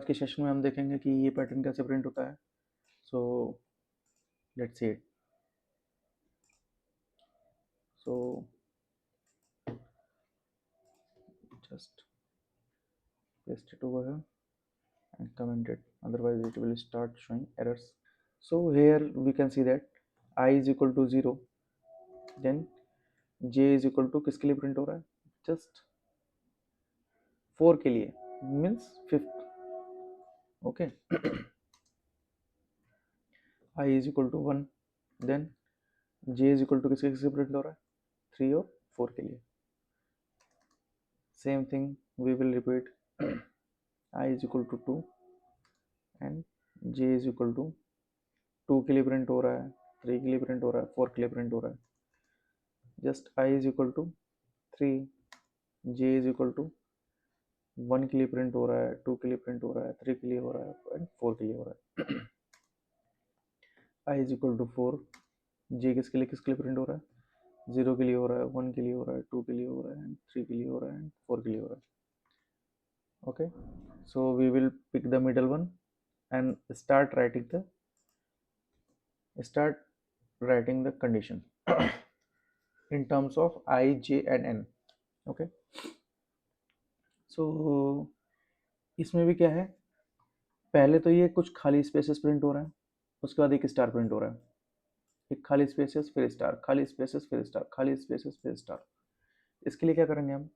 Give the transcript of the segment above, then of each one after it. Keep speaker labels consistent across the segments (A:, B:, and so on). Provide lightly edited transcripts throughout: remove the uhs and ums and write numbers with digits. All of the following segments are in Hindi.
A: के सेशन में हम देखेंगे कि ये पैटर्न कैसे प्रिंट होता है. So let's see it. So just paste it over here and comment it, otherwise it will start showing errors. So here we can see that I is equal to 0, then J is equal to किसके लिए प्रिंट हो रहा है, जस्ट 4 के लिए, means 5th. Okay. I is equal to 1, then J is equal to किसके किसके प्रिंट हो रहा है, 3 और 4 के लिए. Same thing we will repeat. I is equal to 2 and J is equal to 2 के लिए प्रिंट हो रहा है, 3 के लिए प्रिंट हो रहा है, 4 के लिए प्रिंट हो रहा है. Just I is equal to 3, J is equal to 1 के लिए प्रिंट हो रहा है, 2 के लिए प्रिंट हो रहा है, 3 के लिए हो रहा है एंड 4 के लिए हो रहा है. I is equal to 4, J किसके लिए प्रिंट हो रहा है, 0 के लिए हो रहा है, 1 के लिए हो रहा है, 2 के लिए हो रहा है एंड 3 के लिए हो रहा है एंड 4 के लिए हो रहा है. Okay, so we will pick the middle one and start writing the condition in terms of I, J and N. Okay, so इसमें भी क्या है, पहले तो ये कुछ खाली स्पेसेस प्रिंट हो रहा है, उसके बाद एक स्टार प्रिंट हो रहा है, एक खाली स्पेसेस फिर स्टार, खाली स्पेसेस फिर स्टार, खाली स्पेसेस फिर स्टार. इसके लिए क्या करेंगे हम,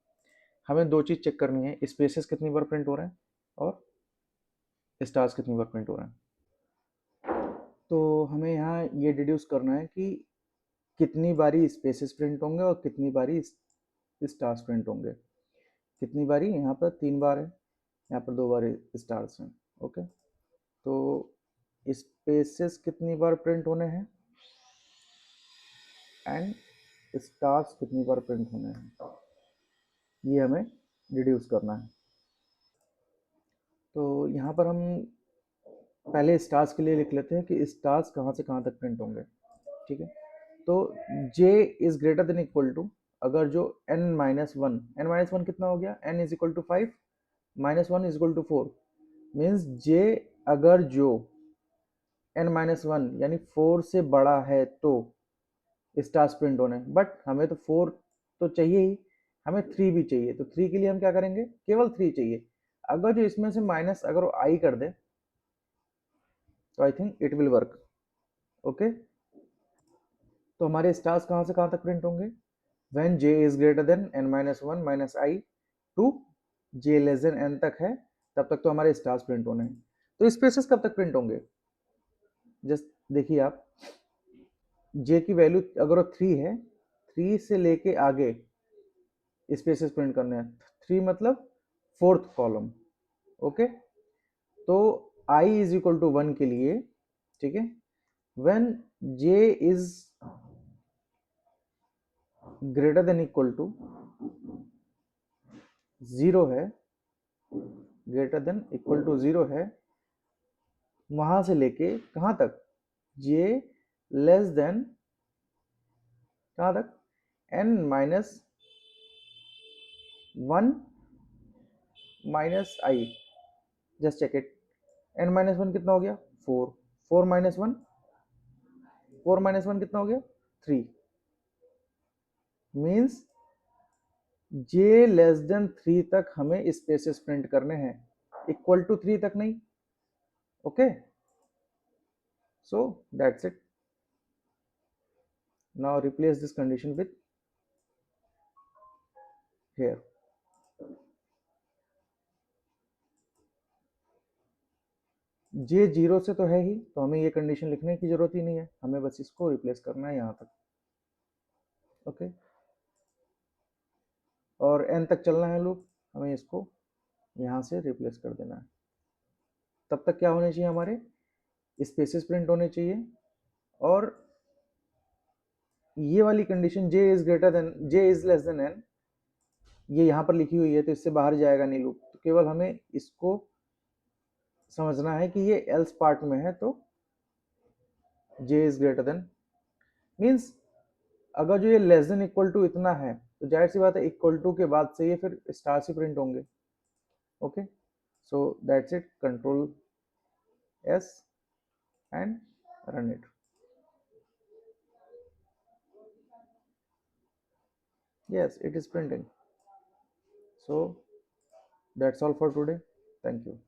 A: हमें दो चीज चेक करनी है, स्पेसेस कितनी बार प्रिंट हो रहा है और स्टार्स कितनी बार प्रिंट हो रहा है. तो हमें यहाँ ये डिड्यूस करना है कि कितनी बारी स्पेसेस प्रिंट होंगे और कितनी बारी स्टार्स प्रिंट होंगे. कितनी बारी, यहाँ पर 3 बार है, यहाँ पर 2 बार स्टार्स हैं. ओके, तो स्पेसेस कितनी बार प्रिंट होने हैं एंड स्टार्स कितनी बार प्रिंट होने हैं, ये हमें डिड्यूस करना है. तो यहाँ पर हम पहले स्टार्स के लिए लिख लेते हैं कि स्टार्स कहाँ से कहाँ तक प्रिंट होंगे. ठीक है, तो j is greater than equal to, अगर जो n-1 कितना हो गया, n is equal to 5 -1 is equal to 4, means j अगर जो n-1 यानी 4 से बड़ा है तो स्टार्स प्रिंट होने. बट हमें तो 4 तो चाहिए ही, हमें 3 भी चाहिए. तो 3 के लिए हम क्या करेंगे, केवल 3 चाहिए. अगर जो इसमें से माइनस अगर वो i कर दे तो I think it will work. Okay, तो हमारे स्टार्स कहाँ से कहाँ तक प्रिंट होंगे, when j is greater than n-1 minus i to j less than n तक है, तब तक तो हमारे स्टार्स प्रिंट होने हैं. तो स्पेसेस कब तक प्रिंट होंगे, जस्ट देखिए आप, j की वैल्यू अगर वो 3 है, 3 से लेके आगे स्पेसेस प्रिंट करने हैं. 3 मतलब 4th कॉलम. ओके, तो i इज इक्वल टू 1 के लिए, ठीक है, when j is greater than equal to 0 है, ग्रेटर देन इक्वल टू 0 है, वहां से लेके कहां तक, j लेस देन कहां तक, n-1 minus i. Just check it, n-1 कितना हो गया, 4, 4 माइनस 1, 4 माइनस 1 कितना हो गया, 3, मीन्स j लेस देन 3 तक हमें स्पेसेस प्रिंट करने हैं, इक्वल टू 3 तक नहीं. Okay, so that's it. Now replace this condition with here. j 0 से तो है ही, तो हमें ये कंडीशन लिखने की जरूरत ही नहीं है, हमें बस इसको रिप्लेस करना है यहाँ तक. ओके, और n तक चलना है लूप, हमें इसको यहाँ से रिप्लेस कर देना है. तब तक क्या होने चाहिए, हमारे स्पेसेस प्रिंट होने चाहिए, और ये वाली condition j is greater then, j is less than n, ये यहाँ पर लिखी हुई है तो इससे बाहर जाएगा नहीं लूप. तो केवल हमें इसको समझना है कि ये एल्स पार्ट में है, तो j is greater then means अगर जो ये लेस देन इक्वल टू इतना है तो जाहिर सी बात है इक्वल टू के बाद से ये फिर स्टार से प्रिंट होंगे. Okay, So that's it. Control S and run it. Yes, it is printing. So that's all for today. Thank you.